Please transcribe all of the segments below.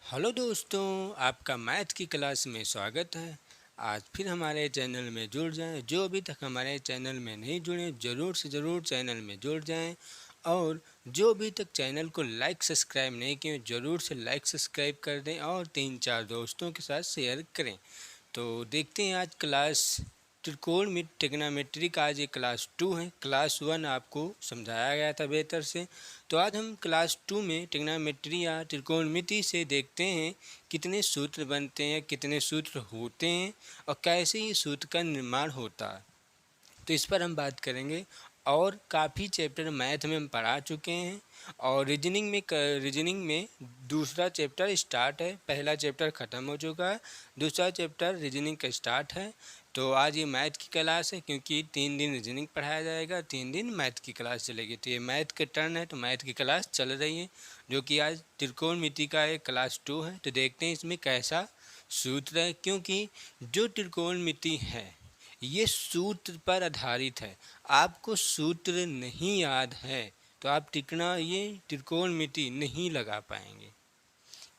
Hello दोस्तों, आपका math की क्लास में स्वागत है। आज फिर हमारे चैनल में जुड़ जाएं। जो अभी तक हमारे चैनल में नहीं जुड़े ज़रूर से ज़रूर चैनल में जुड़ जाएं। और जो अभी तक चैनल को लाइक सब्सक्राइब नहीं किए ज़रूर से लाइक सब्सक्राइब कर दें और 3-4 दोस्तों के साथ शेयर करें। तो देखते हैं आज क्लास त्रिकोण ट्रिग्नोमेट्री का आज ये क्लास 2 है। क्लास 1 आपको समझाया गया था बेहतर से। तो आज हम क्लास 2 में ट्रिग्नोमेट्री या त्रिकोणमिति से देखते हैं कितने सूत्र बनते हैं, कितने सूत्र होते हैं और कैसे ये सूत्र का निर्माण होता है। तो इस पर हम बात करेंगे। और काफ़ी चैप्टर मैथ में हम पढ़ा चुके हैं और रीजनिंग में दूसरा चैप्टर स्टार्ट है। पहला चैप्टर ख़त्म हो चुका है, दूसरा चैप्टर रीजनिंग का स्टार्ट है। तो आज ये मैथ की क्लास है क्योंकि 3 दिन रीजनिंग पढ़ाया जाएगा, 3 दिन मैथ की क्लास चलेगी। तो ये मैथ का टर्न है, तो मैथ की क्लास चल रही है जो कि आज त्रिकोणमिति का एक क्लास 2 है। तो देखते हैं इसमें कैसा सूत्र है, क्योंकि जो त्रिकोणमिति है ये सूत्र पर आधारित है। आपको सूत्र नहीं याद है तो आप ये त्रिकोणमिति नहीं लगा पाएंगे,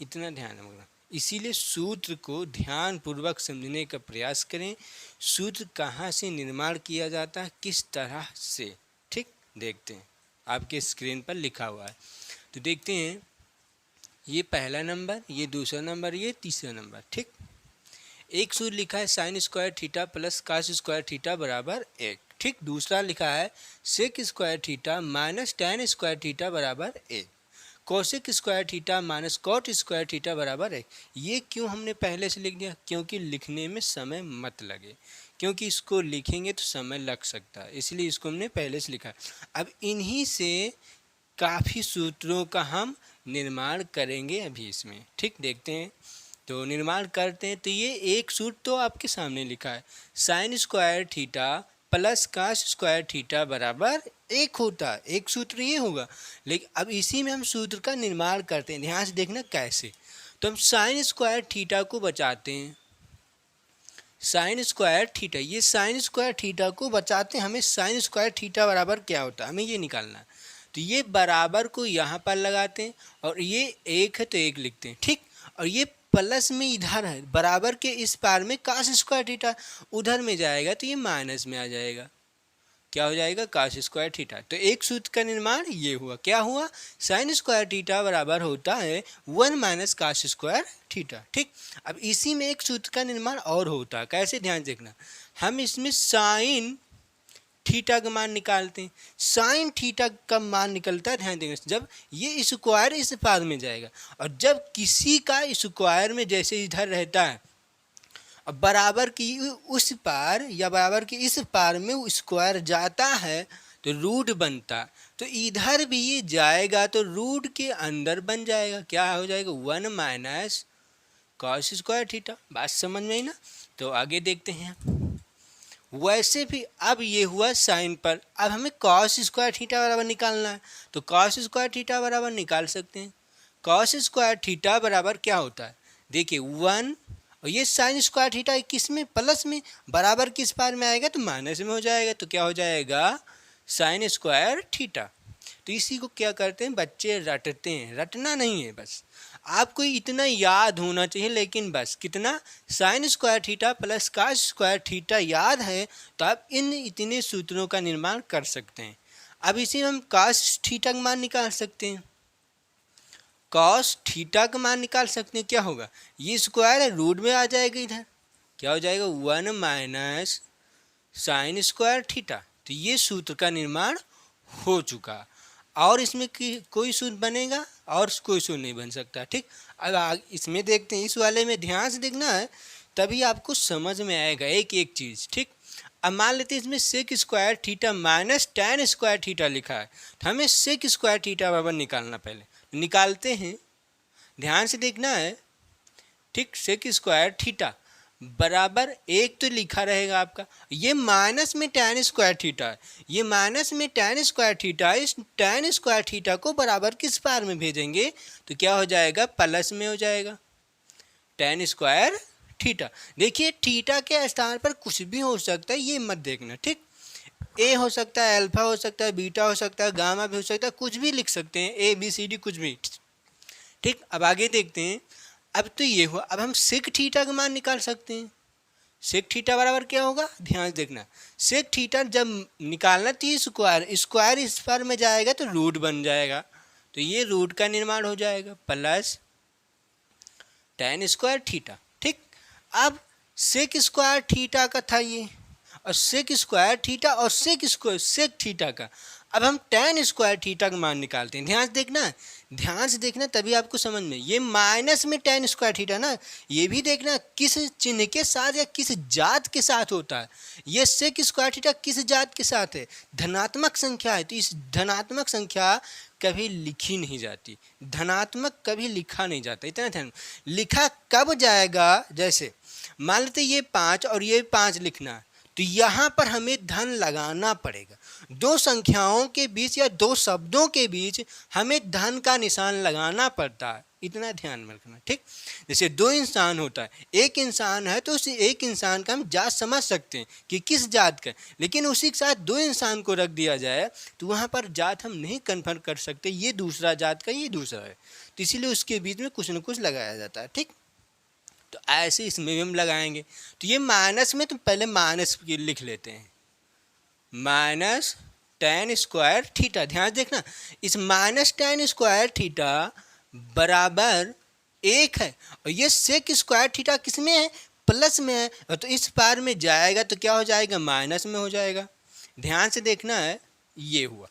इतना ध्यान रखना। इसीलिए सूत्र को ध्यान पूर्वक समझने का प्रयास करें। सूत्र कहाँ से निर्माण किया जाता है, किस तरह से, ठीक। देखते हैं, आपके स्क्रीन पर लिखा हुआ है। तो देखते हैं, ये पहला नंबर, ये दूसरा नंबर, ये तीसरा नंबर, ठीक। एक सूत्र लिखा है sine square theta plus cos square theta बराबर 1, ठीक। दूसरा लिखा है sec square theta minus tan square theta बराबर 1, cosec square theta minus cot square theta बराबर 1। ये क्यों हमने पहले से लिख दिया? क्योंकि लिखने में समय मत लगे, क्योंकि इसको लिखेंगे तो समय लग सकता है, इसलिए इसको हमने पहले से लिखा। अब इन्हीं से काफ़ी सूत्रों का हम निर्माण करेंगे अभी इसमें, ठीक। देखते हैं, तो निर्माण करते हैं। तो ये एक सूत्र तो आपके सामने लिखा है, sine square theta plus cos square theta बराबर 1 होता है। एक सूत्र ये होगा, लेकिन अब इसी में हम सूत्र का निर्माण करते हैं। ध्यान से देखना कैसे। तो हम साइन स्क्वायर थीटा को बचाते हैं, साइन स्क्वायर थीटा, ये साइन स्क्वायर थीटा को बचाते हैं। हमें साइन स्क्वायर थीटा बराबर क्या होता है हमें ये निकालना है। तो ये बराबर को यहाँ पर लगाते हैं और ये 1 है तो 1 लिखते हैं, ठीक। और ये प्लस में इधर है, बराबर के इस पार में कास स्क्वायर थीटा उधर में जाएगा तो ये माइनस में आ जाएगा, क्या हो जाएगा, कास स्क्वायर थीटा। तो एक सूत्र का निर्माण ये हुआ, क्या हुआ, साइन स्क्वायर थीटा बराबर होता है 1 माइनस कास स्क्वायर थीटा, ठीक। अब इसी में एक सूत्र का निर्माण और होता है, कैसे, ध्यान देखना। हम इसमें साइन थीटा का मान निकालते हैं। साइन थीटा का मान निकलता है, ध्यान देना, जब ये स्क्वायर इस पार में जाएगा और जब किसी का स्क्वायर में जैसे इधर रहता है और बराबर की उस पार या बराबर की इस पार में वो स्क्वायर जाता है तो रूट बनता। तो इधर भी ये जाएगा तो रूट के अंदर बन जाएगा, क्या हो जाएगा, 1 माइनस कॉस स्क्वायर थीटा। बात समझ में आई ना। तो आगे देखते हैं। वैसे भी अब ये हुआ साइन पर, अब हमें कॉस स्क्वायर थीटा बराबर निकालना है। तो कॉस स्क्वायर थीटा बराबर निकाल सकते हैं। कॉस स्क्वायर थीटा बराबर क्या होता है, देखिए 1, और ये साइन स्क्वायर थीटा किस में, प्लस में, बराबर किस पार में आएगा तो माइनस में हो जाएगा। तो क्या हो जाएगा, साइन स्क्वायर थीटा। तो इसी को क्या करते हैं बच्चे, रटते हैं। रटना नहीं है, बस आपको इतना याद होना चाहिए, लेकिन बस कितना, sine square theta plus cos square theta याद है तो आप इन इतने सूत्रों का निर्माण कर सकते हैं। अब इसी में हम कास थीटा का मान निकाल सकते हैं, कॉस थीटा का मान निकाल सकते हैं। क्या होगा, ये स्क्वायर है रूट में आ जाएगा, इधर क्या हो जाएगा, 1 माइनस साइन स्क्वायर थीटा। तो ये सूत्र का निर्माण हो चुका। और इसमें कोई सूत्र बनेगा और कोई सूत्र नहीं बन सकता, ठीक। अब इसमें देखते हैं, इस वाले में ध्यान से देखना है तभी आपको समझ में आएगा एक एक चीज़, ठीक। अब मान लेते हैं इसमें sec square theta minus tan square theta लिखा है, तो हमें सेक स्क्वायर थीटा बराबर निकालना, पहले निकालते हैं, ध्यान से देखना है, ठीक। सेक स्क्वायर थीटा बराबर 1 तो लिखा रहेगा आपका, ये माइनस में टैन स्क्वायर थीटा है, ये माइनस में टैन स्क्वायर थीटा, इस टैन स्क्वायर थीटा को बराबर किस पार में भेजेंगे तो क्या हो जाएगा, प्लस में हो जाएगा, टैन स्क्वायर थीटा। देखिए थीटा के स्थान पर कुछ भी हो सकता है, ये मत देखना, ठीक। ए हो सकता है, अल्फा हो सकता है, बीटा हो सकता है, गामा भी हो सकता है, कुछ भी लिख सकते हैं, ए बी सी डी कुछ भी, ठीक। अब आगे देखते हैं। अब तो ये हुआ, अब हम सेक थीटा का मान निकाल सकते हैं। सेक थीटा बराबर क्या होगा, ध्यान देखना, सेक थीटा जब निकालना तो स्क्वायर स्क्वायर इस पर में जाएगा तो रूट बन जाएगा, तो ये रूट का निर्माण हो जाएगा प्लस tan स्क्वायर थीटा। ठीक, अब सेक स्क्वायर थीटा का था ये, और सेक स्क्वायर थीटा और सेक थीटा का, अब हम tan स्क्वायर थीटा का मान निकालते हैं। ध्यान से देखना तभी आपको समझ में, ये माइनस में tan स्क्वायर थीटा ना, ये भी देखना किस चिन्ह के साथ या किस जात के साथ होता है। ये सेक स्क्वायर थीटा किस जात के साथ है, धनात्मक संख्या है, तो इस धनात्मक संख्या कभी लिखी नहीं जाती, धनात्मक कभी लिखा नहीं जाता। इतना ध्यान, लिखा कब जाएगा, जैसे मान लेते ये 5 और ये 5 लिखना, तो यहाँ पर हमें धन लगाना पड़ेगा। दो संख्याओं के बीच या दो शब्दों के बीच हमें धन का निशान लगाना पड़ता है, इतना ध्यान में रखना। ठीक, जैसे दो इंसान होता है, एक इंसान है तो उस एक इंसान का हम जात समझ सकते हैं कि किस जात का, लेकिन उसी के साथ दो इंसान को रख दिया जाए तो वहाँ पर जात हम नहीं कन्फर्म कर सकते, ये दूसरा जात का ये दूसरा है, तो इसीलिए उसके बीच में कुछ न कुछ लगाया जाता है। ठीक, तो ऐसे इसमें भी हम लगाएंगे, तो ये माइनस में तो पहले माइनस लिख लेते हैं, माइनस tan स्क्वायर थीटा। ध्यान देखना, इस माइनस tan स्क्वायर थीटा बराबर 1 है, और ये सेक स्क्वायर थीटा किस में है, प्लस में है, और तो इस पार में जाएगा तो क्या हो जाएगा, माइनस में हो जाएगा। ध्यान से देखना है, ये हुआ।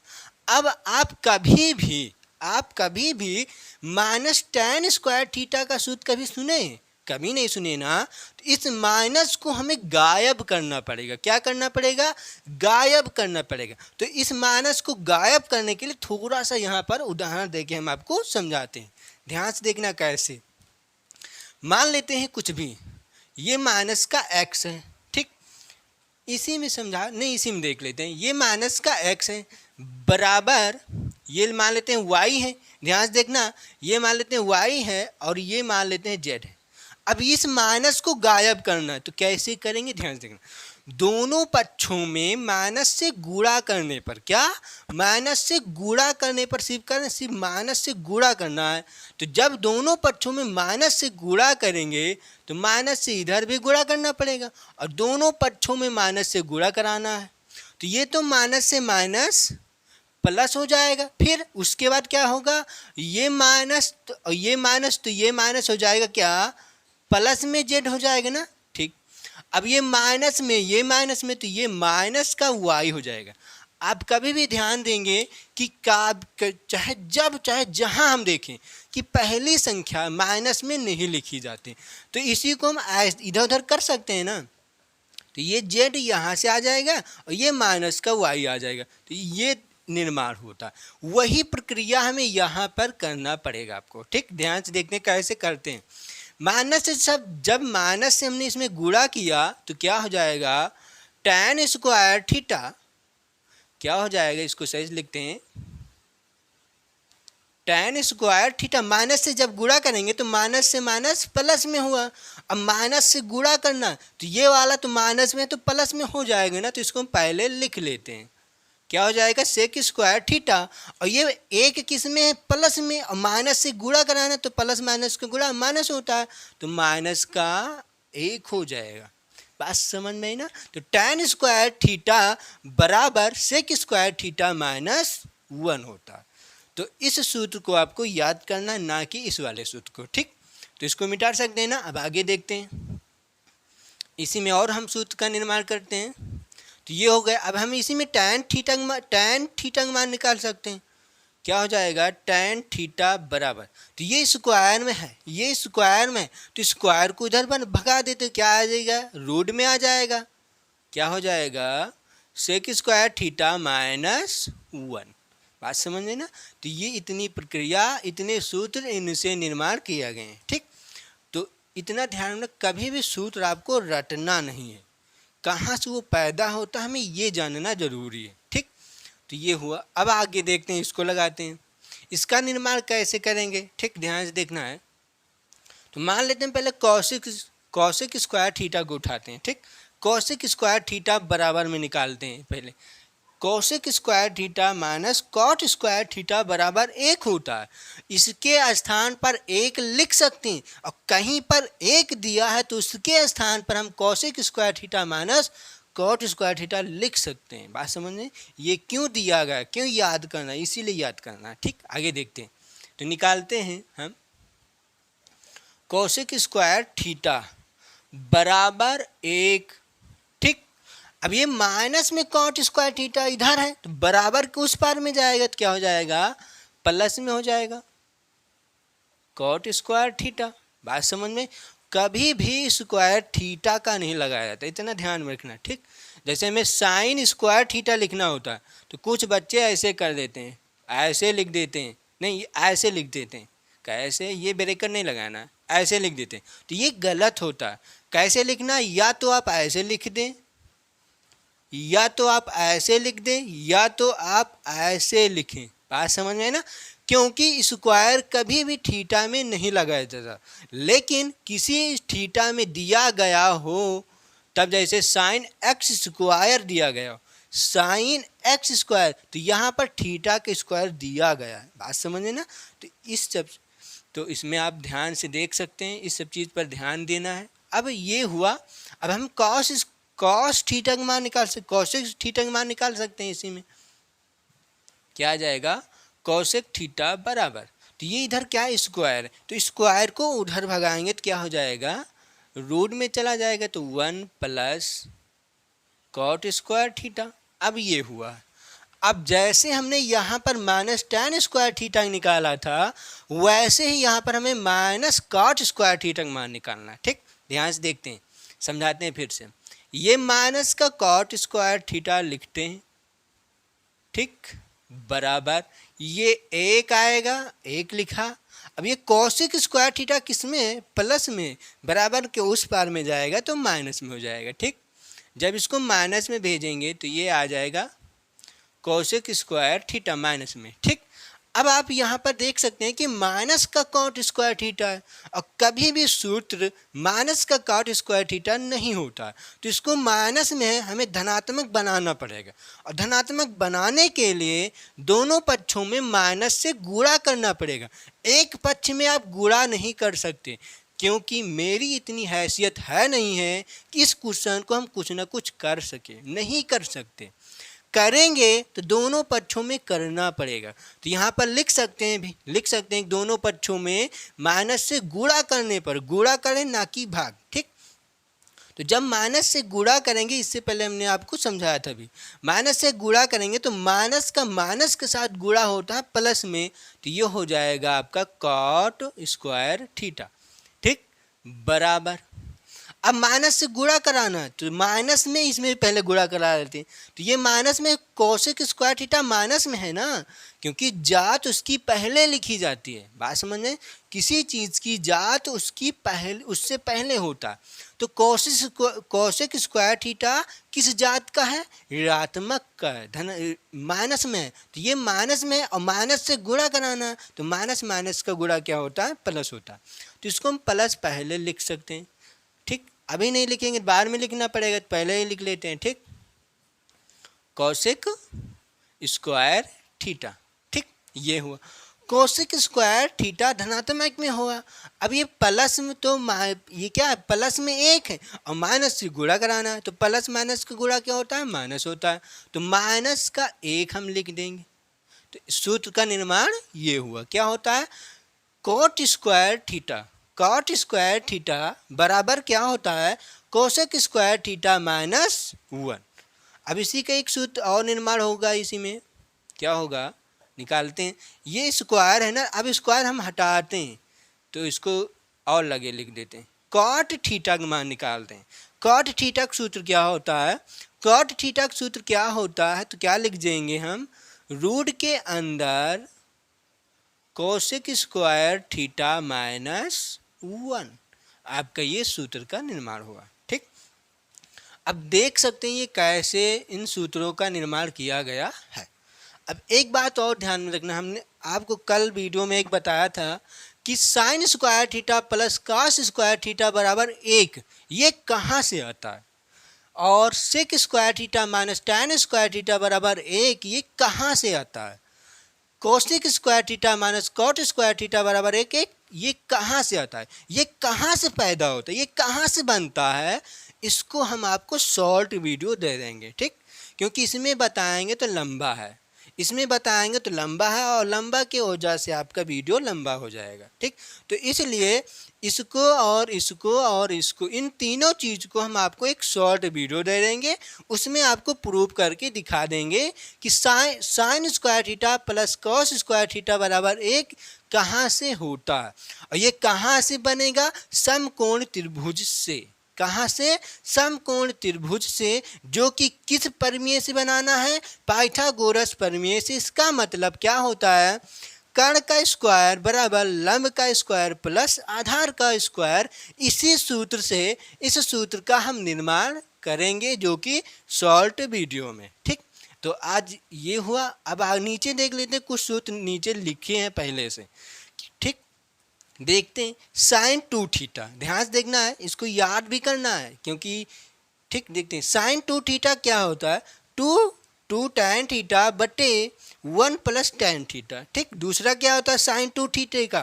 अब आप कभी भी माइनस tan स्क्वायर थीटा का सूत्र कभी सुने, कभी नहीं सुने ना, तो इस माइनस को हमें गायब करना पड़ेगा। क्या करना पड़ेगा, गायब करना पड़ेगा। तो इस माइनस को गायब करने के लिए थोड़ा सा यहाँ पर उदाहरण देके हम आपको समझाते हैं। ध्यान से देखना कैसे, मान लेते हैं कुछ भी, ये माइनस का x है। ठीक, इसी में देख लेते हैं, ये माइनस का x है बराबर, ये मान लेते हैं y है। ध्यान से देखना, ये मान लेते हैं y है और ये मान लेते हैं z है। अब इस माइनस को गायब करना है तो कैसे करेंगे, ध्यान से देखना, दोनों पक्षों में माइनस से गुणा करने पर, क्या माइनस से गुणा करने पर, सिर्फ माइनस से गुणा करना है। तो जब दोनों पक्षों में माइनस से गुणा करेंगे तो माइनस से इधर भी गुणा करना पड़ेगा, और दोनों पक्षों में माइनस से गुणा कराना है, तो ये तो माइनस से माइनस प्लस हो जाएगा। फिर उसके बाद क्या होगा, ये माइनस तो ये माइनस हो जाएगा, क्या प्लस में जेड हो जाएगा ना। ठीक, अब ये माइनस में तो ये माइनस का y हो जाएगा। आप कभी भी ध्यान देंगे कि चाहे जहां हम देखें कि पहली संख्या माइनस में नहीं लिखी जाती, तो इसी को हम इधर उधर कर सकते हैं ना, तो ये जेड यहाँ से आ जाएगा और ये माइनस का y आ जाएगा, तो ये निर्माण होता है। वही प्रक्रिया हमें यहाँ पर करना पड़ेगा आपको। ठीक, ध्यान से देखने कैसे करते हैं, माइनस से जब माइनस से हमने इसमें गुणा किया तो क्या हो जाएगा, tan स्क्वायर थीटा क्या हो जाएगा, इसको सही से लिखते हैं, tan स्क्वायर थीटा। माइनस से जब गुणा करेंगे तो माइनस से माइनस प्लस में हुआ, अब माइनस से गुणा करना तो ये वाला तो माइनस में तो प्लस में हो जाएगा ना, तो इसको हम पहले लिख लेते हैं, क्या हो जाएगा, सेक स्क्वायर थीटा, और ये एक किस में है, प्लस में, और माइनस से गुणा कराना तो प्लस माइनस का गुणा माइनस होता है, तो माइनस का 1 हो जाएगा। बात समझ में आई ना। तो tan स्क्वायर थीटा बराबर सेक स्क्वायर थीटा माइनस 1 होता है। तो इस सूत्र को आपको याद करना, ना कि इस वाले सूत्र को। ठीक, तो इसको मिटा सकते हैं ना। अब आगे देखते हैं, इसी में और हम सूत्र का निर्माण करते हैं। तो ये हो गया। अब हम इसी में tan थीटा का मान निकाल सकते हैं, क्या हो जाएगा, tan थीटा बराबर, तो ये स्क्वायर में है, ये स्क्वायर में, तो स्क्वायर को इधर पर भगा देते, क्या आ जाएगा, रूट में आ जाएगा, क्या हो जाएगा, सेक स्क्वायर थीटा माइनस 1। बात समझ में ना। तो ये इतनी प्रक्रिया, इतने सूत्र इनसे निर्माण किया गए हैं। ठीक, तो इतना ध्यान रख, कभी भी सूत्र आपको रटना नहीं है, कहाँ से वो पैदा होता है हमें ये जानना जरूरी है। ठीक, तो ये हुआ। अब आगे देखते हैं, इसको लगाते हैं, इसका निर्माण कैसे करेंगे। ठीक, ध्यान से देखना है। तो मान लेते हैं पहले कौशिक स्क्वायर थीटा को उठाते हैं। ठीक, कौशिक स्क्वायर थीटा बराबर में निकालते हैं पहले। Cosec square theta minus cot square theta बराबर 1 होता है। इसके स्थान पर 1 लिख सकते हैं और कहीं पर 1 दिया है तो उसके स्थान पर हम cosec square theta minus cot square theta लिख सकते हैं। बात समझ में? ये क्यों दिया गया, क्यों याद करना, इसीलिए याद करना। ठीक, आगे देखते हैं। तो निकालते हैं हम कोसेक स्क्वायर थीटा बराबर 1। ठीक, अब ये माइनस में कॉट स्क्वायर थीटा इधर है तो बराबर के उस पार में जाएगा तो क्या हो जाएगा, प्लस में हो जाएगा कॉट स्क्वायर थीटा। बात समझ में? कभी भी स्क्वायर थीटा का नहीं लगाया जाता, इतना ध्यान में रखना। ठीक, जैसे हमें साइन स्क्वायर थीटा लिखना होता है तो कुछ बच्चे ऐसे कर देते हैं, ऐसे लिख देते हैं, नहीं ऐसे लिख देते हैं। कैसे? ये ब्रेकर नहीं लगाना, ऐसे लिख देते हैं तो ये गलत होता है। कैसे लिखना? या तो आप ऐसे लिख दें, या तो आप ऐसे लिख दें, या तो आप ऐसे लिखें। बात समझ में है ना? क्योंकि स्क्वायर कभी भी थीटा में नहीं लगाया जाता, लेकिन किसी थीटा में दिया गया हो तब, जैसे साइन एक्स स्क्वायर दिया गया हो, साइन एक्स स्क्वायर, तो यहाँ पर थीटा का स्क्वायर दिया गया है। बात समझे ना? तो इसमें आप ध्यान से देख सकते हैं, इस सब चीज़ पर ध्यान देना है। अब ये हुआ, अब हम कॉस थीटा का मान निकाल सकते, कोसेक थीटा का मान निकाल सकते हैं। इसी में क्या आ जाएगा, कोसेक थीटा बराबर, तो ये इधर क्या है, स्क्वायर है, तो स्क्वायर को उधर भगाएंगे तो क्या हो जाएगा, रूट में चला जाएगा, तो 1 प्लस कॉट स्क्वायर थीटा। अब ये हुआ। अब जैसे हमने यहाँ पर माइनस tan स्क्वायर थीटा निकाला था, वैसे ही यहाँ पर हमें माइनस कॉट स्क्वायर थीटा का मान निकालना है। ठीक, ध्यान से देखते हैं, समझाते हैं फिर से। ये माइनस का कॉट स्क्वायर थीटा लिखते हैं, ठीक, बराबर ये 1 आएगा, 1 लिखा। अब ये कोसेक स्क्वायर थीटा किस में, प्लस में, बराबर के उस पार में जाएगा तो माइनस में हो जाएगा। ठीक, जब इसको माइनस में भेजेंगे तो ये आ जाएगा कोसेक स्क्वायर थीटा माइनस में। ठीक, अब आप यहाँ पर देख सकते हैं कि माइनस का कॉट स्क्वायर थीटा है और कभी भी सूत्र माइनस का कॉट स्क्वायर थीटा नहीं होता, तो इसको माइनस में हमें धनात्मक बनाना पड़ेगा। और धनात्मक बनाने के लिए दोनों पक्षों में माइनस से गुणा करना पड़ेगा। एक पक्ष में आप गुणा नहीं कर सकते, क्योंकि मेरी इतनी हैसियत है नहीं है कि इस क्वेश्चन को हम कुछ ना कुछ कर सके, नहीं कर सकते। करेंगे तो दोनों पक्षों में करना पड़ेगा। तो यहाँ पर लिख सकते हैं भी, लिख सकते हैं दोनों पक्षों में माइनस से गुणा करने पर, गुणा करें ना कि भाग। ठीक, तो जब माइनस से गुणा करेंगे, इससे पहले हमने आपको समझाया था भी, माइनस से गुणा करेंगे तो माइनस का माइनस के साथ गुणा होता है प्लस में, तो ये हो जाएगा आपका कॉट स्क्वायर थीटा। ठीक, बराबर, अब माइनस से गुणा कराना है तो माइनस में इसमें पहले गुणा करा लेते हैं, तो ये माइनस में कोसेक स्क्वायर थीटा माइनस में है ना, क्योंकि जात उसकी पहले लिखी जाती है। बात समझ में? किसी चीज़ की जात उसकी पहले, उससे पहले होता। तो कोसेक स्क्वायर थीटा किस जात का है, ऋणात्मक का है, धन माइनस में है, तो ये माइनस में है और माइनस से गुणा कराना, तो माइनस माइनस का गुणा क्या होता है, प्लस होता है। तो इसको हम प्लस पहले लिख सकते हैं। ठीक, अभी नहीं लिखेंगे, बाद में लिखना पड़ेगा, तो पहले ही लिख लेते हैं। ठीक, कोसेक स्क्वायर थीटा। ठीक, ये हुआ कोसेक स्क्वायर थीटा धनात्मक में हुआ। अब ये प्लस में, तो ये क्या है, प्लस में 1 है और माइनस से गुणा कराना है, तो प्लस माइनस का गुणा क्या होता है, माइनस होता है, तो माइनस का 1 हम लिख देंगे। तो सूत्र का निर्माण ये हुआ, क्या होता है, cot square theta, cot square theta बराबर क्या होता है, कोसेक स्क्वायर थीटा माइनस 1। अब इसी का एक सूत्र और निर्माण होगा, इसी में क्या होगा, निकालते हैं। ये स्क्वायर है ना, अब स्क्वायर हम हटाते हैं तो इसको और लगे लिख देते हैं, कॉट थीटा का मान निकालते हैं। कॉट थीटा का सूत्र क्या होता है, कॉट थीटा का सूत्र क्या होता है, तो क्या लिख देंगे हम, रूट के अंदर कोसेक स्क्वायर थीटा माइनस 1, आपका ये सूत्र का निर्माण हुआ। ठीक, अब देख सकते हैं ये कैसे इन सूत्रों का निर्माण किया गया है। अब एक बात और ध्यान में रखना, हमने आपको कल वीडियो में एक बताया था कि sine square theta plus cos square theta बराबर 1, ये कहाँ से आता है, और sec square theta minus tan square theta बराबर 1, ये कहाँ से आता है? Cosec square theta minus cot square theta बराबर 1, ये कहाँ से आता है? ये कहाँ से पैदा होता है? ये कहाँ से बनता है? इसको हम आपको शॉर्ट वीडियो दे देंगे, ठीक? क्योंकि इसमें बताएंगे तो लंबा है, इसमें बताएंगे तो लंबा है, और लंबा के वजह से आपका वीडियो लंबा हो जाएगा, ठीक? तो इसलिए इसको और इसको और इसको, इन तीनों चीज़ को हम आपको एक शॉर्ट वीडियो दे देंगे। उसमें आपको प्रूव करके दिखा देंगे कि sine square theta plus cos square theta बराबर 1 कहाँ से होता है, और ये कहाँ से बनेगा? समकोण त्रिभुज से। कहाँ से? समकोण त्रिभुज से, जो कि किस प्रमेय से बनाना है? पाइथागोरस प्रमेय से। इसका मतलब क्या होता है? कर्ण का स्क्वायर बराबर लंब का स्क्वायर प्लस आधार का स्क्वायर। इसी सूत्र से, इस सूत्र का हम निर्माण करेंगे, जो कि शॉर्ट वीडियो में, ठीक? तो आज ये हुआ। अब नीचे देख लेते हैं, कुछ सूत्र नीचे लिखे हैं पहले से, ठीक? देखते हैं। साइन 2 थीटा, ध्यान से देखना है, इसको याद भी करना है, क्योंकि ठीक, देखते हैं। साइन 2 थीटा क्या होता है? 2 tan थीटा बटे 1 प्लस tan थीटा, ठीक? दूसरा क्या होता है साइन 2 थीटे का?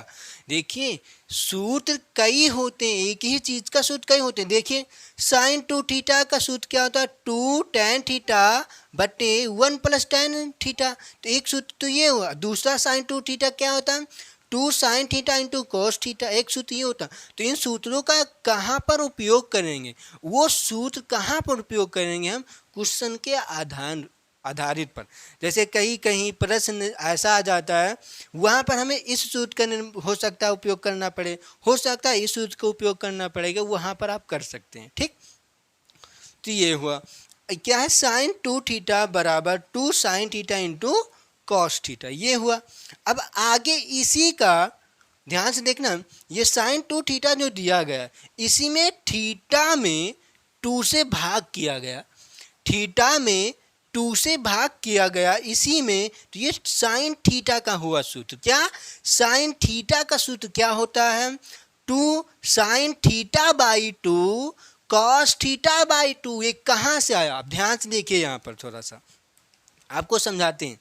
देखिए सूत्र कई होते हैं, एक ही चीज़ का सूत्र कई होते हैं। देखिए साइन 2 थीटा का सूत्र क्या होता है? 2 tan थीटा बटे 1 प्लस tan थीटा। तो एक सूत्र तो ये हुआ। दूसरा साइन 2 थीटा क्या होता है? 2 sin theta into cos theta, एक सूत्र ये होता। तो इन सूत्रों का कहाँ पर उपयोग करेंगे? वो सूत्र कहाँ पर उपयोग करेंगे हम? क्वेश्चन के आधारित पर। जैसे कहीं कहीं प्रश्न ऐसा आ जाता है, वहाँ पर हमें इस सूत्र का हो सकता है उपयोग करना पड़े, हो सकता है इस सूत्र का उपयोग करना पड़ेगा, वहाँ पर आप कर सकते हैं, ठीक? तो ये हुआ क्या है? साइन 2 थीटा बराबर 2 sin theta into cos theta, ये हुआ। अब आगे इसी का ध्यान से देखना, ये साइन 2 थीटा जो दिया गया, इसी में थीटा में 2 से भाग किया गया, थीटा में 2 से भाग किया गया इसी में। तो ये साइन थीटा का हुआ सूत्र। क्या? साइन थीटा का सूत्र क्या होता है? 2 sin theta by 2 cos theta by 2। ये कहाँ से आया? आप ध्यान से देखिए, यहाँ पर थोड़ा सा आपको समझाते हैं।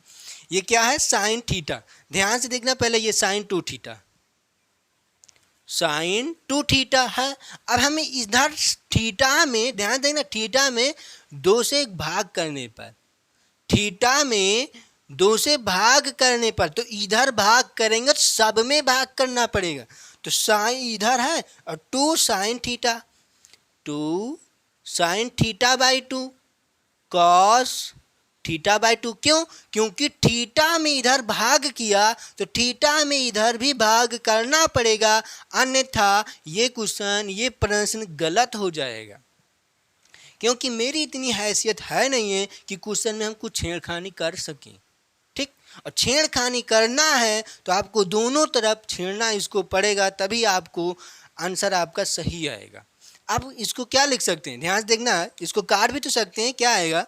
ये क्या है? Sine theta. ध्यान से देखना, पहले ये साइन 2 थीटा, साइन 2 थीटा है। अब हमें इधर थीटा में ध्यान देना, थीटा में 2 से भाग करने पर, थीटा में 2 से भाग करने पर, तो इधर भाग करेंगे तो सब में भाग करना पड़ेगा। तो साइन इधर है और 2 sin theta, 2 sin theta by 2 cos theta by 2। क्यों? क्योंकि थीटा में इधर भाग किया तो थीटा में इधर भी भाग करना पड़ेगा, अन्यथा ये क्वेश्चन, ये प्रश्न गलत हो जाएगा। क्योंकि मेरी इतनी हैसियत है नहीं है कि क्वेश्चन में हम कुछ छेड़खानी कर सकें, ठीक? और छेड़खानी करना है तो आपको दोनों तरफ छेड़ना इसको पड़ेगा, तभी आपको आंसर आपका सही आएगा। अब इसको क्या लिख सकते हैं? ध्यान से देखना, इसको काट भी तो सकते हैं। क्या आएगा?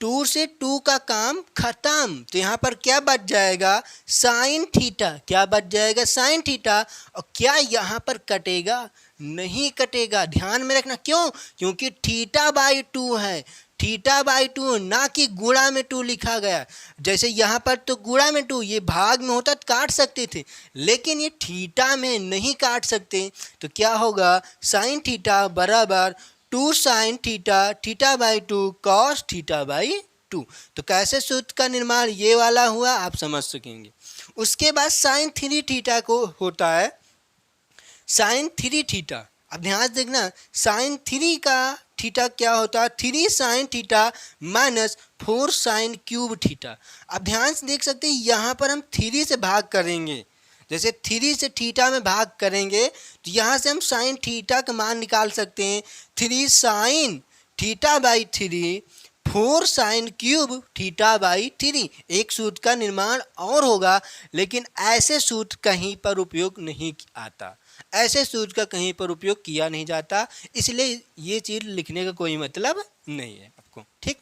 2 से 2 का काम खत्म, तो यहाँ पर क्या बच जाएगा? Sine theta. क्या बच जाएगा? Sine theta. और क्या यहाँ पर कटेगा? नहीं कटेगा, ध्यान में रखना। क्यों? क्योंकि थीटा बाई 2 है, थीटा बाई 2, ना कि गुणा में 2 लिखा गया। जैसे यहाँ पर तो गुणा में 2, ये भाग में होता तो काट सकते थे, लेकिन ये थीटा में नहीं काट सकते। तो क्या होगा? साइन थीटा बराबर 2 sin theta, theta by 2 cos theta by 2। तो कैसे सूत्र का निर्माण ये वाला हुआ, आप समझ सकेंगे। उसके बाद साइन 3 थीटा को होता है साइन 3 थीटा। अब ध्यान से देखना, साइन 3 का थीटा क्या होता है? 3 sin theta minus 4 sin cube theta. अब ध्यान से देख सकते हैं, यहाँ पर हम 3 से भाग करेंगे। जैसे 3 से थीटा में भाग करेंगे तो यहाँ से हम साइन थीटा का मान निकाल सकते हैं। 3 sin theta by 3, 4 sin cube theta by 3। एक सूत्र का निर्माण और होगा, लेकिन ऐसे सूत्र कहीं पर उपयोग नहीं आता, ऐसे सूत्र का कहीं पर उपयोग किया नहीं जाता, इसलिए ये चीज़ लिखने का कोई मतलब नहीं है आपको, ठीक?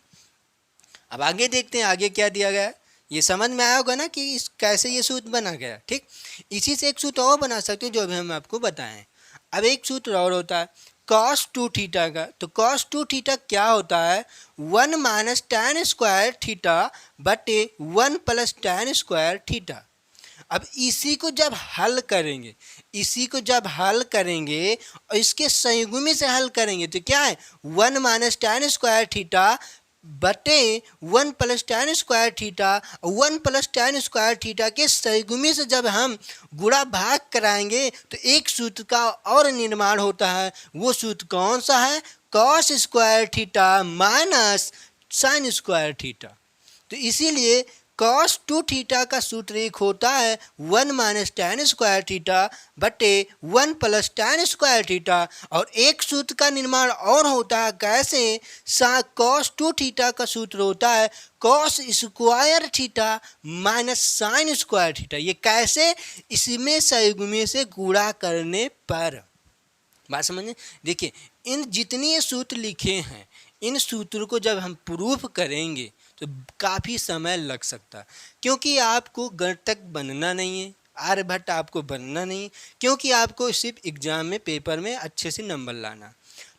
अब आगे देखते हैं, आगे क्या दिया गया है। ये समझ में आया होगा ना कि इस कैसे ये सूत्र बना गया, ठीक? इसी से एक सूत्र और बना सकते हैं, जो भी हम आपको बताएं। अब एक सूत्र और होता है कॉस 2 थीटा का। तो कॉस 2 थीटा क्या होता है, 1 माइनस tan स्क्वायर थीटा बटे 1 प्लस tan स्क्वायर थीटा। अब इसी को जब हल करेंगे, इसी को जब हल करेंगे और इसके संयुग्मी से हल करेंगे तो क्या है, 1 माइनस tan स्क्वायर थीटा बटे 1 plus tan square theta. 1 plus tan square theta के संयुग्मी से जब हम गुणा भाग कराएंगे तो एक सूत्र का और निर्माण होता है। वो सूत्र कौन सा है, cos square theta minus sign square theta. तो इसीलिए कॉस 2 थीटा का सूत्र एक होता है 1 माइनस tan स्क्वायर थीटा बटे 1 प्लस tan स्क्वायर थीटा, और एक सूत्र का निर्माण और होता है कैसे, कॉस 2 थीटा का सूत्र होता है cos square theta minus sign square theta. ये कैसे, इसमें संयुग्मी से गुणा करने पर। बात समझे, देखिए इन जितने ये सूत्र लिखे हैं, इन सूत्रों को जब हम प्रूफ करेंगे तो काफ़ी समय लग सकता है, क्योंकि आपको गणितज्ञ बनना नहीं है, आर्यभट्ट आपको बनना नहीं है, क्योंकि आपको सिर्फ एग्जाम में पेपर में अच्छे से नंबर लाना।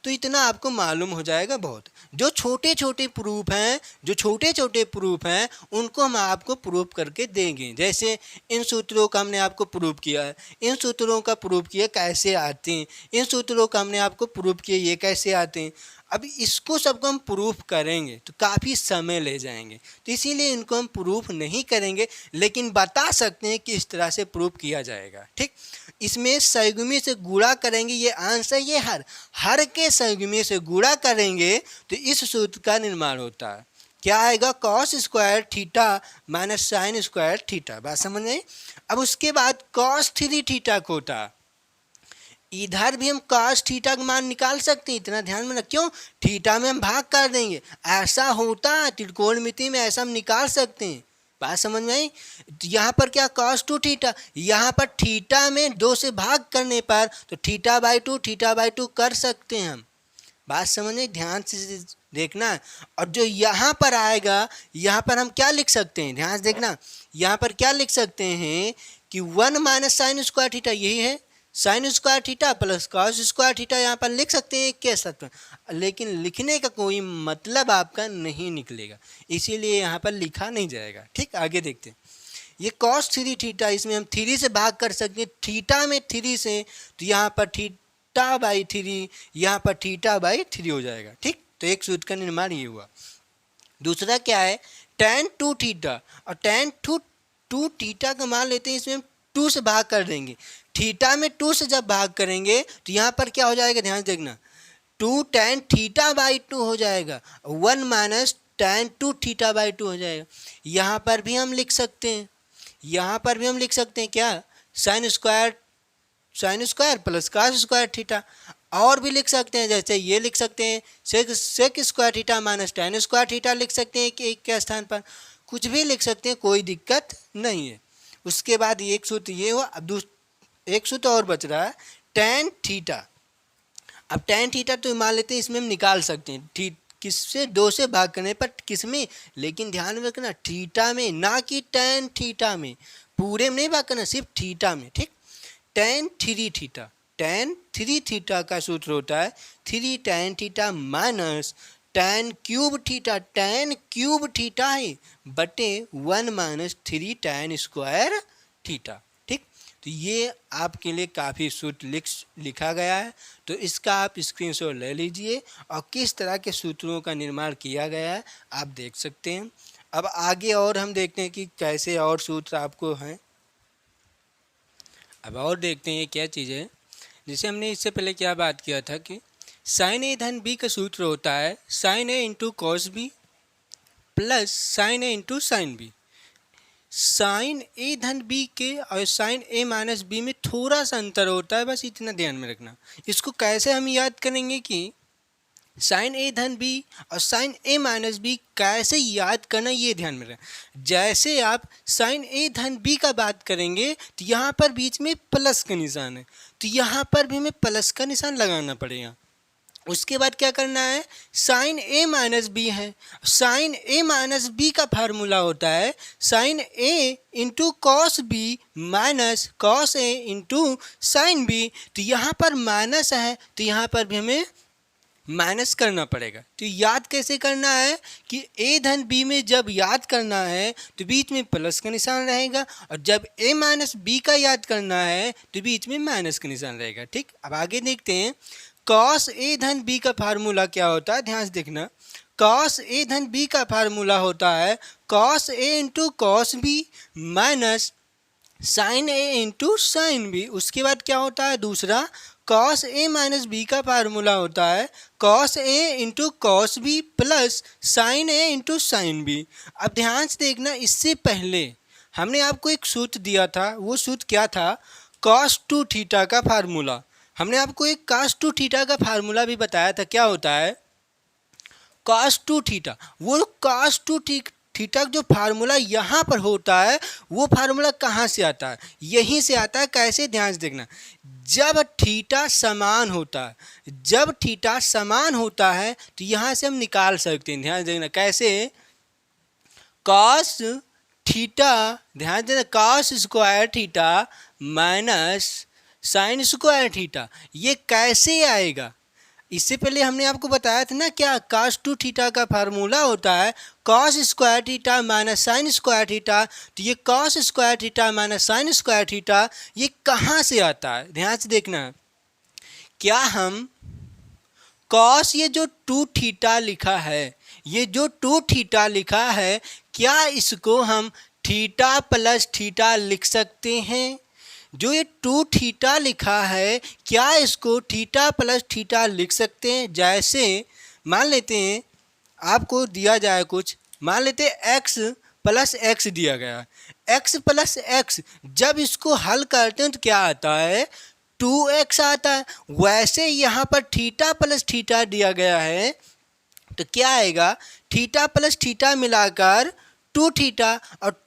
तो इतना आपको मालूम हो जाएगा बहुत। जो छोटे छोटे प्रूफ हैं, जो छोटे छोटे प्रूफ हैं उनको हम आपको प्रूफ करके देंगे। जैसे इन सूत्रों का हमने आपको प्रूफ किया है, इन सूत्रों का प्रूफ किया कैसे आते हैं, इन सूत्रों का हमने आपको प्रूफ किया ये कैसे आते हैं। अब इसको सबको हम प्रूफ करेंगे तो काफ़ी समय ले जाएंगे, तो इसीलिए इनको हम प्रूफ नहीं करेंगे, लेकिन बता सकते हैं कि इस तरह से प्रूफ किया जाएगा। ठीक, इसमें संयुग्मी से गुणा करेंगे, ये आंसर, ये हर के संयुग्मी से गुणा करेंगे तो इस सूत्र का निर्माण होता है। क्या आएगा, cos square theta minus sign square theta. बात समझ में। अब उसके बाद कॉस 3 थीटा को होता, इधर भी हम cos थीटा का मान निकाल सकते हैं, इतना ध्यान में रख। क्यों, थीटा में हम भाग कर देंगे, ऐसा होता है त्रिकोणमिति में, ऐसा हम निकाल सकते हैं। बात समझ में आई। तो यहाँ पर क्या, cos 2 थीटा, यहाँ पर थीटा में 2 से भाग करने पर तो थीटा बाई 2 कर सकते हैं हम। बात समझ में, ध्यान से देखना है। और जो यहाँ पर आएगा, यहाँ पर हम क्या लिख सकते हैं, ध्यान से देखना, यहाँ पर क्या लिख सकते हैं कि 1 माइनस साइन स्क्वायर थीटा, यही है sine square theta plus cos square theta, यहाँ पर लिख सकते हैं के साथ में, लेकिन लिखने का कोई मतलब आपका नहीं निकलेगा, इसीलिए यहाँ पर लिखा नहीं जाएगा। ठीक, आगे देखते हैं। ये कॉस 3 थीटा, इसमें हम 3 से भाग कर सकते हैं, थीटा में 3 से, तो यहाँ पर थीटा बाई 3, यहाँ पर थीटा बाई 3 हो जाएगा। ठीक, तो एक सूत्र का निर्माण ये हुआ। दूसरा क्या है, tan 2 थीटा, और tan 2 थीटा का मान लेते हैं, इसमें हम 2 से भाग कर देंगे, थीटा में 2 से जब भाग करेंगे तो यहाँ पर क्या हो जाएगा, ध्यान से देखना, 2 tan थीटा बाई 2 हो जाएगा, 1 माइनस tan 2 थीटा बाई 2 हो जाएगा। यहाँ पर भी हम लिख सकते हैं, यहाँ पर भी हम लिख सकते हैं क्या, sign square plus cos square theta. और भी लिख सकते हैं, जैसे ये लिख सकते हैं sec square theta minus tan square theta लिख सकते हैं कि एक के स्थान पर कुछ भी लिख सकते हैं, कोई दिक्कत नहीं है। उसके बाद एक सूत्र ये हुआ। अब एक सूत्र और बच रहा है tan थीटा। अब tan थीटा तो मान लेते हैं, इसमें हम निकाल सकते हैं, किससे, 2 से भाग करने पर, किस में, लेकिन ध्यान में रखना थीटा में, ना कि tan थीटा में, पूरे में नहीं भाग करना, सिर्फ थीटा में। ठीक, tan 3 थीटा, tan 3 थीटा का सूत्र होता है 3 tan theta minus tan cube theta है बटे 1 माइनस 3 tan स्क्वायर थीटा। ठीक, तो ये आपके लिए काफ़ी सूत्र लिखा गया है, तो इसका आप स्क्रीनशॉट ले लीजिए और किस तरह के सूत्रों का निर्माण किया गया है आप देख सकते हैं। अब आगे और हम देखते हैं कि कैसे और सूत्र आपको हैं। अब और देखते हैं ये क्या चीज़ है। जैसे हमने इससे पहले क्या बात किया था कि साइन ए धन बी का सूत्र होता है sine A into cos B plus sine A into sine B. Sine A धन बी के और साइन ए माइनस बी में थोड़ा सा अंतर होता है, बस इतना ध्यान में रखना। इसको कैसे हम याद करेंगे कि साइन ए धन बी और साइन ए माइनस बी कैसे याद करना, ये ध्यान में रखना। जैसे आप साइन ए धन बी का बात करेंगे तो यहाँ पर बीच में प्लस का निशान है, तो यहाँ पर भी हमें प्लस का निशान लगाना पड़ेगा। उसके बाद क्या करना है, साइन ए माइनस बी है। साइन ए माइनस बी का फार्मूला होता है sine A into cos B minus cos A into sine B. तो यहाँ पर माइनस है तो यहाँ पर भी हमें माइनस करना पड़ेगा। तो याद कैसे करना है कि ए धन बी में जब याद करना है तो बीच में प्लस का निशान रहेगा, और जब ए माइनस बी का याद करना है तो बीच में माइनस का निशान रहेगा। ठीक, अब आगे देखते हैं। कॉस ए धन बी का फार्मूला क्या होता है, ध्यान से देखना। कॉस ए धन बी का फार्मूला होता है cos A into cos B minus sine A into sine B. उसके बाद क्या होता है दूसरा, कॉस ए माइनस बी का फार्मूला होता है cos A into cos B plus sine A into sine B. अब ध्यान से देखना, इससे पहले हमने आपको एक सूत्र दिया था, वो सूत्र क्या था, कॉस टू थीटा का फार्मूला। हमने आपको एक कॉस टू थीटा का फार्मूला भी बताया था। क्या होता है कॉस टू थीटा, वो कॉस टू थीटा जो फार्मूला यहाँ पर होता है वो फार्मूला कहाँ से आता है, यहीं से आता है। कैसे, ध्यान से देखना। जब थीटा समान होता है, जब थीटा समान होता है तो यहाँ से हम निकाल सकते हैं। ध्यान से देखना कैसे, कॉस थीटा, ध्यान देना, cos square theta minus sign square theta, ये कैसे आएगा। इससे पहले हमने आपको बताया था ना, क्या कॉस टू थीटा का फार्मूला होता है cos square theta minus sign square theta. तो ये cos square theta minus sign square theta ये कहाँ से आता है, ध्यान से देखना। क्या हम कॉस, ये जो टू थीटा लिखा है, ये जो टू थीटा लिखा है, क्या इसको हम थीटा प्लस थीटा लिख सकते हैं। जो ये टू थीटा लिखा है क्या इसको थीटा प्लस थीटा लिख सकते हैं। जैसे मान लेते हैं आपको दिया जाए कुछ, मान लेते हैं एक्स प्लस एक्स दिया गया, एक्स प्लस एक्स, जब इसको हल करते हैं तो क्या आता है 2x आता है। वैसे यहाँ पर थीटा प्लस थीटा दिया गया है तो क्या आएगा, थीटा प्लस थीटा मिलाकर 2 थीटा, और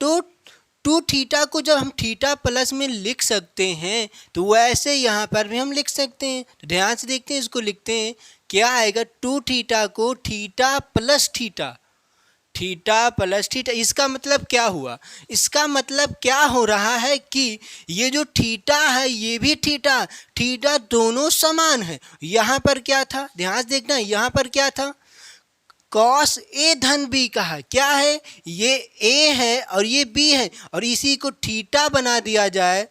टू थीटा को जब हम थीटा प्लस में लिख सकते हैं तो वैसे यहाँ पर भी हम लिख सकते हैं। तो ध्यान से देखते हैं, इसको लिखते हैं, क्या आएगा 2 थीटा को theta plus theta, theta plus theta. इसका मतलब क्या हुआ, इसका मतलब क्या हो रहा है कि ये जो थीटा है ये भी थीटा, थीटा दोनों समान है। यहाँ पर क्या था, ध्यान से देखना, यहाँ पर क्या था, कॉस ए धन बी का है, क्या है, ये ए है और ये बी है, और इसी को थीटा बना दिया जाए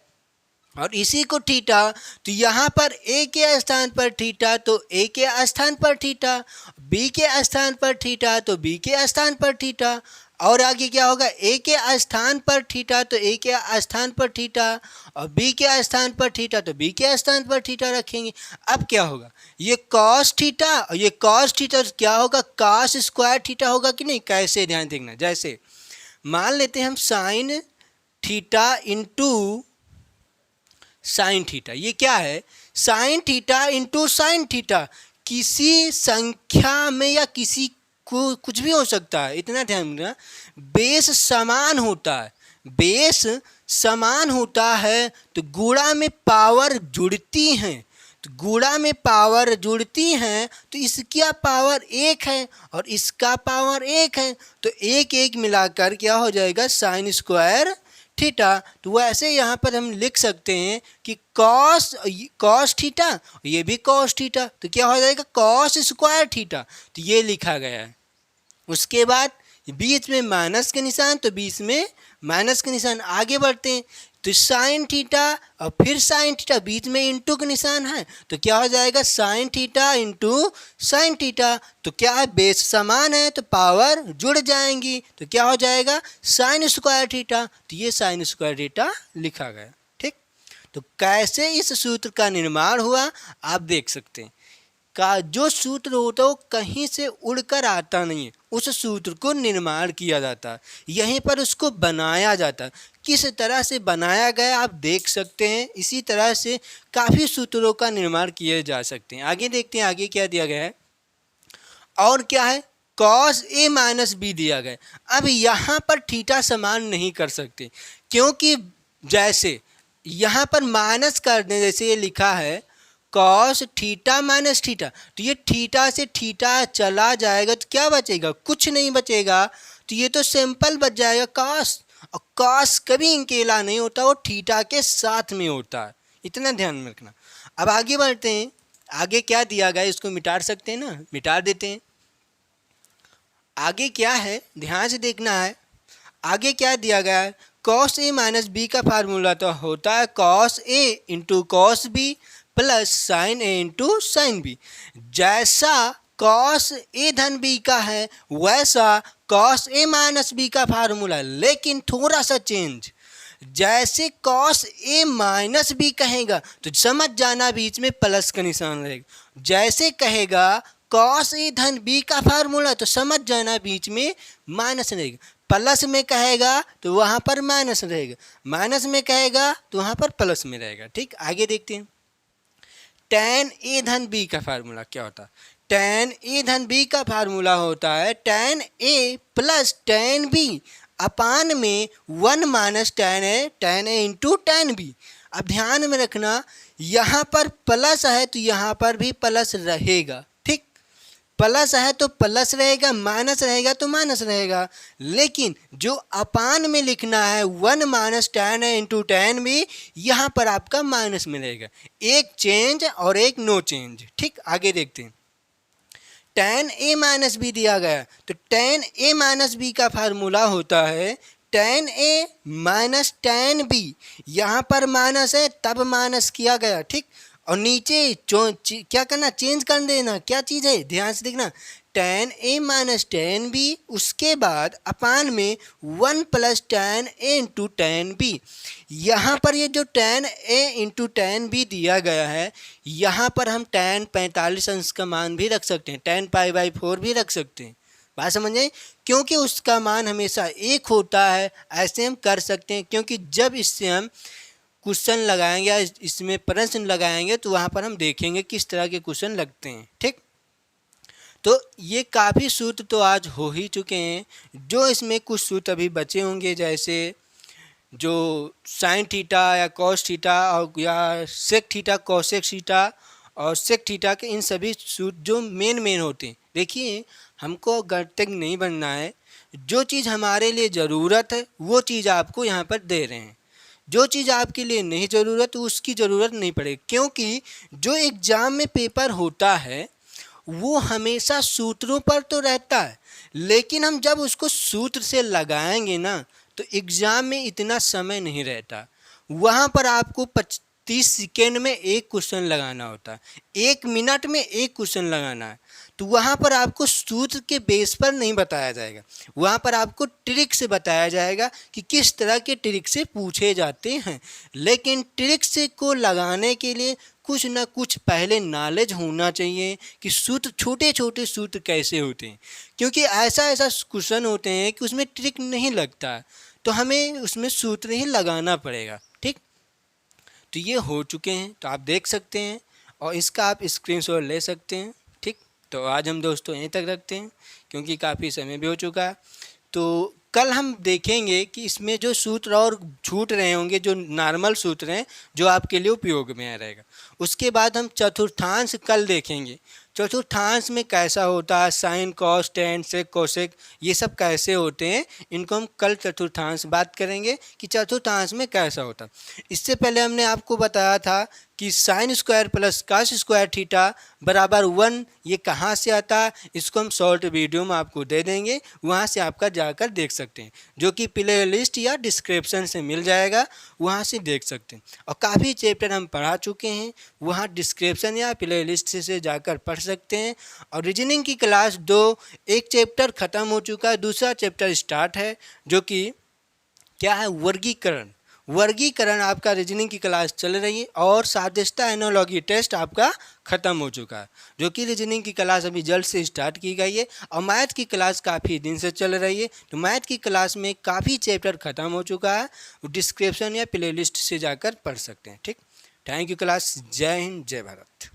और इसी को थीटा, तो यहाँ पर ए के स्थान पर थीटा तो ए के स्थान पर थीटा, बी के स्थान पर थीटा तो बी के स्थान पर थीटा, और आगे क्या होगा, ए के स्थान पर थीटा तो ए के स्थान पर थीटा, और बी के स्थान पर थीटा तो बी के स्थान पर थीटा रखेंगे। अब क्या होगा, ये कॉस थीटा और ये कॉस थीटा क्या होगा, कॉस स्क्वायर थीटा होगा कि नहीं। कैसे, ध्यान देखना, जैसे मान लेते हैं हम sine theta into sine theta, ये क्या है, sine theta into sine theta. किसी संख्या में या किसी को कुछ भी हो सकता है, इतना ध्यान रखना। बेस समान होता है, बेस समान होता है तो गुणा में पावर जुड़ती हैं, तो गुणा में पावर जुड़ती हैं तो इसका पावर 1 है और इसका पावर 1 है, तो एक एक मिलाकर क्या हो जाएगा साइन स्क्वायर थीटा। तो वैसे यहाँ पर हम लिख सकते हैं कि कॉस थीटा, ये भी कॉस थीटा, तो क्या हो जाएगा कॉस स्क्वायर थीटा, तो ये लिखा गया है। उसके बाद बीच में माइनस के निशान, तो बीच में माइनस के निशान। आगे बढ़ते हैं तो साइन थीटा और फिर साइन थीटा, बीच में इंटू का निशान है, तो क्या हो जाएगा sine theta into sine theta. तो क्या है, बेस समान है तो पावर जुड़ जाएंगी, तो क्या हो जाएगा साइन स्क्वायर थीटा, तो ये साइन स्क्वायर थीटा लिखा गया। ठीक, तो कैसे इस सूत्र का निर्माण हुआ आप देख सकते हैं। का जो सूत्र होता है वो कहीं से उड़कर आता नहीं है, उस सूत्र को निर्माण किया जाता है, यहीं पर उसको बनाया जाता है। किस तरह से बनाया गया आप देख सकते हैं। इसी तरह से काफ़ी सूत्रों का निर्माण किए जा सकते हैं। आगे देखते हैं, आगे क्या दिया गया है, और क्या है, कॉस ए माइनस बी दिया गया। अब यहाँ पर थीटा समान नहीं कर सकते, क्योंकि जैसे यहाँ पर माइनस कर दें, जैसे ये लिखा है कॉस थीटा माइनस थीटा, तो ये थीटा से थीटा चला जाएगा तो क्या बचेगा, कुछ नहीं बचेगा, तो ये तो सिंपल बच जाएगा कॉस। और कॉस कभी अकेला नहीं होता, वो थीटा के साथ में होता है, इतना ध्यान में रखना। अब आगे बढ़ते हैं, आगे क्या दिया गया इसको मिटा सकते हैं ना, मिटा देते हैं। आगे क्या है ध्यान से देखना है, आगे क्या दिया गया है, कॉस ए माइनस बी का फार्मूला तो होता है cos A into cos B plus sine A into sine B. जैसा कॉस ए धन बी का है वैसा कॉस ए माइनस बी का फार्मूला, लेकिन थोड़ा सा चेंज। जैसे कॉस ए माइनस बी कहेगा तो समझ जाना बीच में प्लस का निशान रहेगा, जैसे कहेगा कॉस ए धन बी का फार्मूला तो समझ जाना बीच में माइनस रहेगा, प्लस में कहेगा तो वहाँ पर माइनस रहेगा, माइनस में कहेगा तो वहाँ पर प्लस में रहेगा। ठीक, आगे देखते हैं। tan ए धन बी का फार्मूला क्या होता है, tan ए धन बी का फार्मूला होता है tan ए प्लस tan बी अपान में 1 माइनस tan ए इंटू tan बी। अब ध्यान में रखना यहाँ पर प्लस है तो यहाँ पर भी प्लस रहेगा, ठीक, प्लस है तो प्लस रहेगा, माइनस रहेगा तो माइनस रहेगा, लेकिन जो अपान में लिखना है 1 माइनस tan ए इंटू tan बी, यहाँ पर आपका माइनस में रहेगा, एक चेंज और एक नो चेंज। ठीक, आगे देखते हैं। tan ए माइनस बी दिया गया तो tan ए माइनस बी का फार्मूला होता है tan ए माइनस tan बी, यहाँ पर माइनस है तब माइनस किया गया, ठीक, और नीचे क्या करना, चेंज कर देना, क्या चीज़ है ध्यान से देखना, tan ए माइनस tan बी, उसके बाद अपान में 1 प्लस tan ए इंटू tan बी। यहाँ पर ये जो tan ए इंटू tan बी दिया गया है, यहाँ पर हम tan 45 अंश का मान भी रख सकते हैं, tan π/4 भी रख सकते हैं, बात समझे, क्योंकि उसका मान हमेशा एक होता है, ऐसे हम कर सकते हैं, क्योंकि जब इससे हम क्वेश्चन लगाएंगे या इसमें प्रश्न लगाएंगे तो वहाँ पर हम देखेंगे किस तरह के क्वेश्चन लगते हैं। ठीक, तो ये काफ़ी सूत्र तो आज हो ही चुके हैं, जो इसमें कुछ सूत्र अभी बचे होंगे, जैसे जो साइन थीटा या कॉस थीटा और या सेक थीटा कॉसेक थीटा और सेक थीटा के, इन सभी सूत्र जो मेन होते हैं। देखिए, हमको गणितज्ञ नहीं बनना है, जो चीज़ हमारे लिए ज़रूरत है वो चीज़ आपको यहाँ पर दे रहे हैं, जो चीज़ आपके लिए नहीं ज़रूरत उसकी ज़रूरत नहीं पड़ेगी, क्योंकि जो एग्ज़ाम में पेपर होता है वो हमेशा सूत्रों पर तो रहता है, लेकिन हम जब उसको सूत्र से लगाएंगे ना तो एग्ज़ाम में इतना समय नहीं रहता, वहाँ पर आपको 30 सेकेंड में एक क्वेश्चन लगाना होता है, 1 मिनट में एक क्वेश्चन लगाना है, तो वहाँ पर आपको सूत्र के बेस पर नहीं बताया जाएगा, वहाँ पर आपको ट्रिक से बताया जाएगा कि किस तरह के ट्रिक से पूछे जाते हैं। लेकिन ट्रिक से को लगाने के लिए कुछ ना कुछ पहले नॉलेज होना चाहिए कि सूत्र, छोटे छोटे सूत्र कैसे होते हैं, क्योंकि ऐसा क्वेश्चन होते हैं कि उसमें ट्रिक नहीं लगता, तो हमें उसमें सूत्र ही लगाना पड़ेगा। ठीक, तो ये हो चुके हैं, तो आप देख सकते हैं और इसका आप स्क्रीनशॉट ले सकते हैं। ठीक, तो आज हम दोस्तों यहीं तक रखते हैं, क्योंकि काफ़ी समय भी हो चुका है। तो कल हम देखेंगे कि इसमें जो सूत्र और छूट रहे होंगे, जो नॉर्मल सूत्र हैं जो आपके लिए उपयोग में रहेगा। उसके बाद हम चतुर्थांश कल देखेंगे, चतुर्थांश में कैसा होता है, sine cos tan sec cosec, ये सब कैसे होते हैं, इनको हम कल चतुर्थांश बात करेंगे कि चतुर्थांश में कैसा होता है। इससे पहले हमने आपको बताया था कि sine square plus cos square theta बराबर 1, ये कहाँ से आता है, इसको हम शॉर्ट वीडियो में आपको दे देंगे, वहाँ से आपका जाकर देख सकते हैं, जो कि प्ले लिस्ट या डिस्क्रिप्शन से मिल जाएगा, वहाँ से देख सकते हैं। और काफ़ी चैप्टर हम पढ़ा चुके हैं, वहाँ डिस्क्रिप्शन या प्ले लिस्ट से जाकर पढ़ सकते हैं। और रीजनिंग की क्लास 2, एक चैप्टर ख़त्म हो चुका है, दूसरा चैप्टर स्टार्ट है, जो कि क्या है, वर्गीकरण आपका रीजनिंग की क्लास चल रही है, और सादृश्यता एनालॉजी टेस्ट आपका ख़त्म हो चुका है, जो कि रीजनिंग की क्लास अभी जल्द से स्टार्ट की गई है। और मैथ की क्लास काफ़ी दिन से चल रही है, तो मैथ की क्लास में काफ़ी चैप्टर ख़त्म हो चुका है, डिस्क्रिप्शन या प्ले लिस्ट से जाकर पढ़ सकते हैं। ठीक, थैंक यू क्लास, जय हिंद जय भारत।